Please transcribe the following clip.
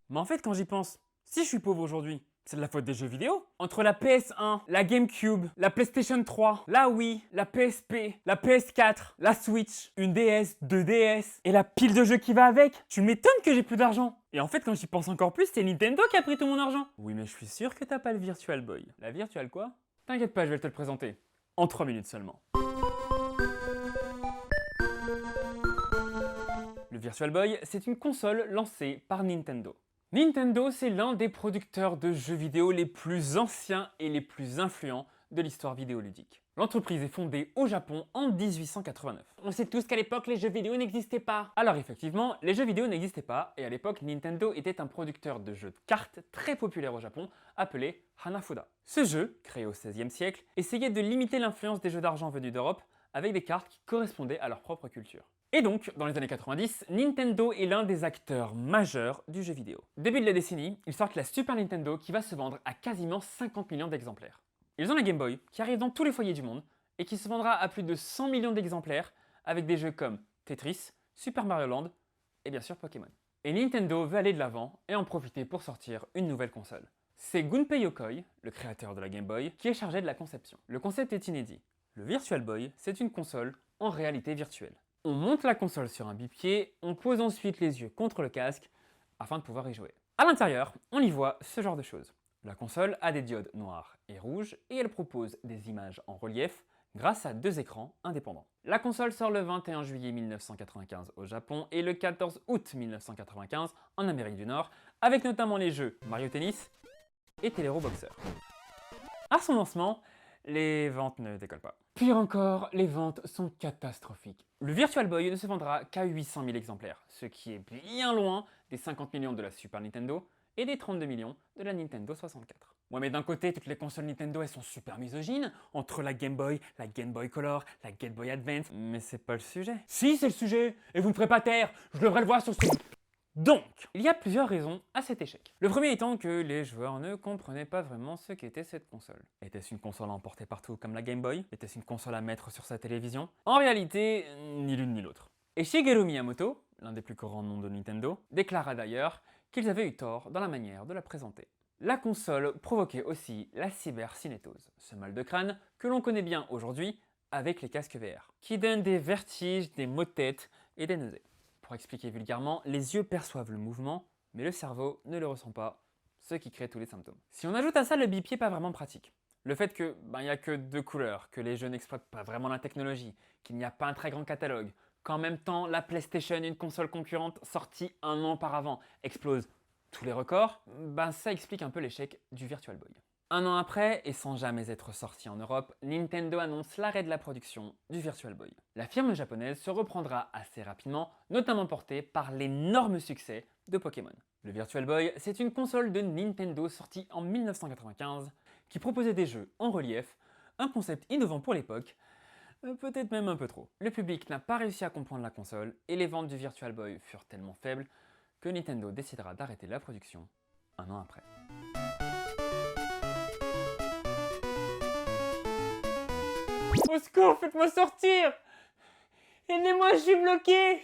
Mais en fait, quand j'y pense, si je suis pauvre aujourd'hui, c'est de la faute des jeux vidéo. Entre la PS1, la GameCube, la PlayStation 3, la Wii, la PSP, la PS4, la Switch, une DS, 2DS et la pile de jeux qui va avec, tu m'étonnes que j'ai plus d'argent. Et en fait, quand j'y pense encore plus, c'est Nintendo qui a pris tout mon argent. Oui, mais je suis sûr que t'as pas le Virtual Boy. La Virtual quoi? T'inquiète pas, je vais te le présenter. En 3 minutes seulement. Le Virtual Boy, c'est une console lancée par Nintendo. Nintendo, c'est l'un des producteurs de jeux vidéo les plus anciens et les plus influents de l'histoire vidéoludique. L'entreprise est fondée au Japon en 1889. On sait tous qu'à l'époque, les jeux vidéo n'existaient pas. Alors effectivement, les jeux vidéo n'existaient pas, et à l'époque, Nintendo était un producteur de jeux de cartes très populaire au Japon, appelé Hanafuda. Ce jeu, créé au XVIe siècle, essayait de limiter l'influence des jeux d'argent venus d'Europe avec des cartes qui correspondaient à leur propre culture. Et donc, dans les années 90, Nintendo est l'un des acteurs majeurs du jeu vidéo. Début de la décennie, ils sortent la Super Nintendo qui va se vendre à quasiment 50 millions d'exemplaires. Ils ont la Game Boy qui arrive dans tous les foyers du monde et qui se vendra à plus de 100 millions d'exemplaires avec des jeux comme Tetris, Super Mario Land et bien sûr Pokémon. Et Nintendo veut aller de l'avant et en profiter pour sortir une nouvelle console. C'est Gunpei Yokoi, le créateur de la Game Boy, qui est chargé de la conception. Le concept est inédit. Le Virtual Boy, c'est une console en réalité virtuelle. On monte la console sur un bipied, on pose ensuite les yeux contre le casque afin de pouvoir y jouer. À l'intérieur, on y voit ce genre de choses. La console a des diodes noires et rouges et elle propose des images en relief grâce à 2 écrans indépendants. La console sort le 21 juillet 1995 au Japon et le 14 août 1995 en Amérique du Nord, avec notamment les jeux Mario Tennis et Telero Boxer. À son lancement, les ventes ne décollent pas. Pire encore, les ventes sont catastrophiques. Le Virtual Boy ne se vendra qu'à 800 000 exemplaires, ce qui est bien loin des 50 millions de la Super Nintendo et des 32 millions de la Nintendo 64. Ouais, mais d'un côté, toutes les consoles Nintendo, elles sont super misogynes, entre la Game Boy Color, la Game Boy Advance, mais c'est pas le sujet. Si, c'est le sujet, et vous me ferez pas taire, je devrais le voir sur ce... Donc, il y a plusieurs raisons à cet échec. Le premier étant que les joueurs ne comprenaient pas vraiment ce qu'était cette console. Était-ce une console à emporter partout comme la Game Boy? Était-ce une console à mettre sur sa télévision? En réalité, ni l'une ni l'autre. Et Shigeru Miyamoto, l'un des plus grands noms de Nintendo, déclara d'ailleurs qu'ils avaient eu tort dans la manière de la présenter. La console provoquait aussi la cybercinétose, ce mal de crâne que l'on connaît bien aujourd'hui avec les casques VR, qui donnent des vertiges, des maux de tête et des nausées. Pour expliquer vulgairement, les yeux perçoivent le mouvement, mais le cerveau ne le ressent pas, ce qui crée tous les symptômes. Si on ajoute à ça le bipied pas vraiment pratique, le fait que n'y a que 2 couleurs, que les jeux n'exploitent pas vraiment la technologie, qu'il n'y a pas un très grand catalogue, qu'en même temps la PlayStation, une console concurrente sortie un an auparavant, explose tous les records, ça explique un peu l'échec du Virtual Boy. Un an après, et sans jamais être sorti en Europe, Nintendo annonce l'arrêt de la production du Virtual Boy. La firme japonaise se reprendra assez rapidement, notamment portée par l'énorme succès de Pokémon. Le Virtual Boy, c'est une console de Nintendo sortie en 1995 qui proposait des jeux en relief, un concept innovant pour l'époque, peut-être même un peu trop. Le public n'a pas réussi à comprendre la console et les ventes du Virtual Boy furent tellement faibles que Nintendo décidera d'arrêter la production un an après. Au secours, faites-moi sortir! Aidez-moi, je suis bloqué!